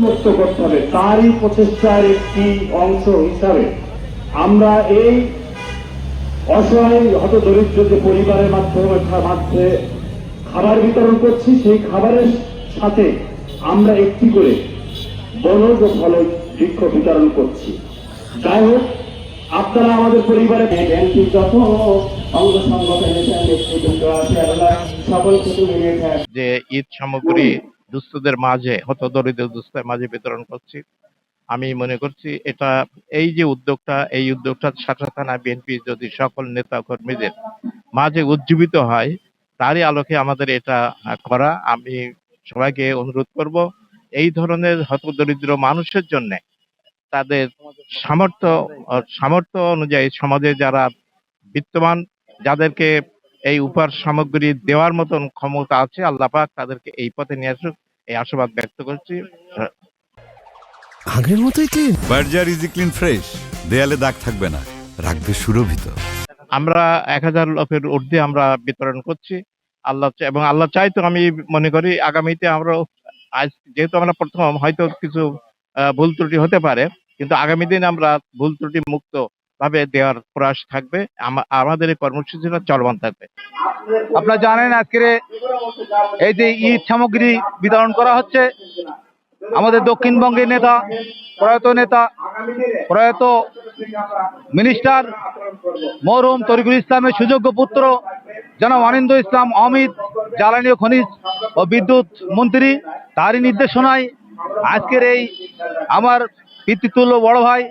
মুক্ত করতে হবে। তারই প্রচেষ্টার একটি অংশ হিসাবে আমরা এই অসহায় হতদরিদ্র যে পরিবারের মাধ্যমে খাবার বিতরণ করছি, সেই খাবারের সাথে আমরা একটি করে বনজ ও ফলজ বৃক্ষ বিতরণ করছি। যাই হোক, আপনারা আমাদের পরিবারে বিএনপি যত অঙ্গ সংগঠনের নেতৃত্ব আছে, সকলকে যে ঈদ সামগ্রী দুস্থদের মাঝে, হতদরিদ্র দুস্থদের মাঝে বিতরণ করছি, আমি মনে করছি এটা এই যে উদ্যোগটা, এই উদ্যোগটা শাখা থানা বিএনপি যদি সকল নেতা কর্মীদের মাঝে উজ্জীবিত হয়, তারই আলোকে আমাদের এটা করা। আমি সবাইকে অনুরোধ করব, এই ধরনের হতদরিদ্র মানুষের জন্য তাদের সামর্থ্য অনুযায়ী সমাজে যারা বিত্তমান, যাদেরকে এই উপহার সামগ্রী দেওয়ার মতন ক্ষমতা আছে, আল্লাহ পাক তাদেরকে এই পথে নিয়ে আসুক, এই আশাবাদ ব্যক্ত করছি। আগের মতোই clean. Berger easy clean fresh, দেয়ালে দাগ থাকবে না, রাখবে সুরভিত। আমরা 1000 লোকের ঊর্ধ্বে আমরা বিতরণ করছি। এবং আল্লাহ চাই তো, আমি মনে করি আগামীতে আমরা, আজ যেহেতু আমরা প্রথম, হয়তো কিছু ভুল ত্রুটি হতে পারে, কিন্তু আগামী দিন আমরা ভুল ত্রুটি মুক্ত ভাবে দেওয়ার প্রয়াস থাকবে। আমাদের এই কর্মসূচিটা চলমান থাকবে। আপনারা জানেন, আজকের এই যে ঈদ সামগ্রী বিতরণ করা হচ্ছে, আমাদের দক্ষিণবঙ্গের প্রয়াত মিনিস্টার মরহুম তরিকুল ইসলামের সুযোগ্য পুত্র জনাব অনিন্দ্য ইসলাম অমিত, জ্বালানি ও খনিজ ও বিদ্যুৎ মন্ত্রী, তারই নির্দেশনায় আজকের এই আমার পিতৃতুল্য বড় ভাই,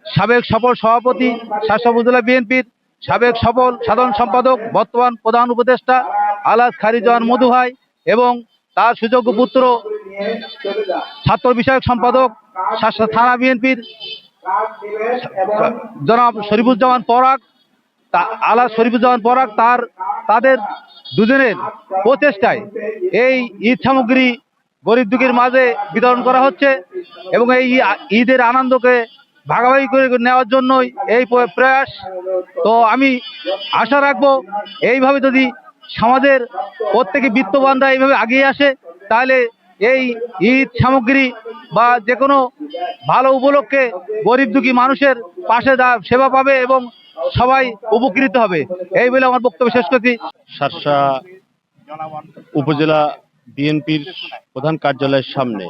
সাবেক সফল সভাপতি শাসক উপজেলা বিএনপির, সাবেক সফল সাধারণ সম্পাদক, বর্তমান প্রধান উপদেষ্টা আলহাজ খায়রুজ্জামান মধু ভাই, এবং তার সুযোগ্য পুত্র ছাত্র বিষয়ক সম্পাদক থানা বিএনপির জনাব শরীফুজ্জামান পরাগ, আলহাজ শরীফুজ্জামান পরাগ, তাদের দুজনের প্রচেষ্টায় এই ঈদ সামগ্রী গরিব দুঃখীর মাঝে বিতরণ করা হচ্ছে, এবং এই ঈদের আনন্দকে ভাগাভাগি করে নেওয়ার জন্যই এই প্রয়াস। তো আমি আশা রাখবো, এইভাবে যদি সমাজের প্রত্যেকে বিত্তবানরা এইভাবে আগিয়ে আসে, তাহলে এই ঈদ সামগ্রী বা যে কোনো ভালো উপলক্ষে গরিব দুঃখী মানুষের পাশে সেবা পাবে এবং সবাই উপকৃত হবে। এই বলে আমার বক্তব্য শেষ করছি। শার্শা উপজেলা বিএনপির প্রধান কার্যালয়ের সামনে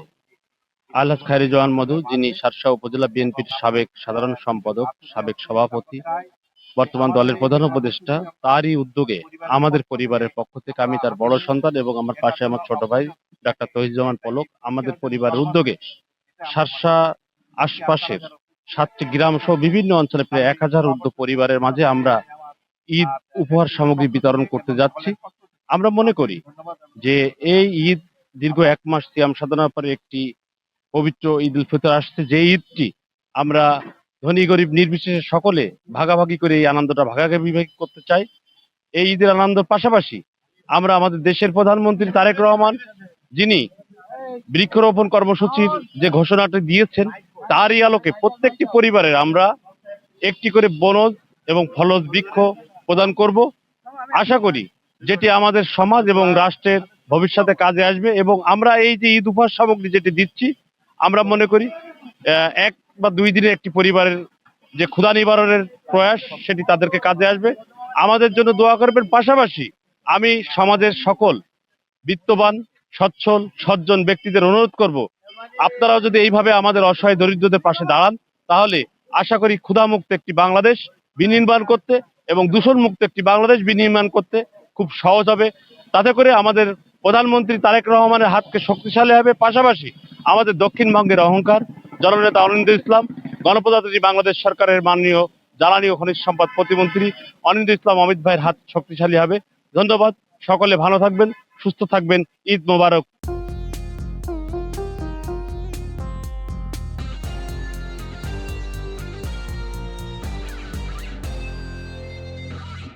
আলহাজ খায়রুজ্জামান মধু, যিনি শার্শা উপজেলা বিএনপির সাবেক সাধারণ সম্পাদক, সাবেক সভাপতি, বর্তমান দলের প্রধান উপদেষ্টা, তারই উদ্যোগে আমাদের পরিবারের পক্ষ থেকে, আমি তার বড় সন্তান এবং আমার পাশে আমার ছোট ভাই ডাক্তার তহিদুজ্জামান পলক, আমাদের পরিবারের উদ্যোগে শার্শা আশপাশের 7টি গ্রাম সহ বিভিন্ন অঞ্চলে প্রায় 1000 ঊর্ধ্ব পরিবারের মাঝে আমরা ঈদ উপহার সামগ্রী বিতরণ করতে যাচ্ছি। আমরা মনে করি যে এই ঈদ দীর্ঘ 1 মাস সিয়াম সাধনার পরে একটি পবিত্র ঈদ উল ফিতর আসছে, যে ঈদটি আমরা ধনী গরিব নির্বিশেষে সকলে ভাগাভাগি করে এই আনন্দটা ভাগাভাগি করতে চাই। এই ঈদের আনন্দের পাশাপাশি আমরা আমাদের দেশের প্রধানমন্ত্রী তারেক রহমান, যিনি বৃক্ষরোপণ কর্মসূচির যে ঘোষণাটি দিয়েছেন, তারই আলোকে প্রত্যেকটি পরিবারের আমরা একটি করে বনজ এবং ফলজ বৃক্ষ প্রদান করব। আশা করি যেটি আমাদের সমাজ এবং রাষ্ট্রের ভবিষ্যতে কাজে আসবে, এবং আমরা এই যে ঈদ উপহার সামগ্রী যেটি দিচ্ছি, আমরা মনে করি 1 বা 2 দিনে একটি পরিবারের যে ক্ষুধা নিবারণের প্রয়াস, সেটি তাদেরকে কাজে আসবে। আমাদের জন্য দোয়া করবেন। পাশাপাশি আমি সমাজের সকল বিত্তবান, সচ্ছল, সজ্জন ব্যক্তিদের অনুরোধ করব, আপনারাও যদি এইভাবে আমাদের অসহায় দরিদ্রদের পাশে দাঁড়ান, তাহলে আশা করি ক্ষুধামুক্ত একটি বাংলাদেশ বিনির্মাণ করতে এবং দূষণমুক্ত একটি বাংলাদেশ বিনির্মাণ করতে খুব সহজ হবে। তাতে করে আমাদের প্রধানমন্ত্রী তারেক রহমানের হাতকে শক্তিশালী হবে। পাশাপাশি আমাদের দক্ষিণবঙ্গের অহংকার জননেতা অনিন্দ্য ইসলাম, গণপ্রজাতন্ত্রী বাংলাদেশ সরকারের মাননীয় জ্বালানি ও খনিজ সম্পদ প্রতিমন্ত্রী অনিন্দ্য ইসলাম অমিত ভাইয়ের হাত শক্তিশালী হবে। ধন্যবাদ। সকলে ভালো থাকবেন, সুস্থ থাকবেন। ঈদ মোবারক।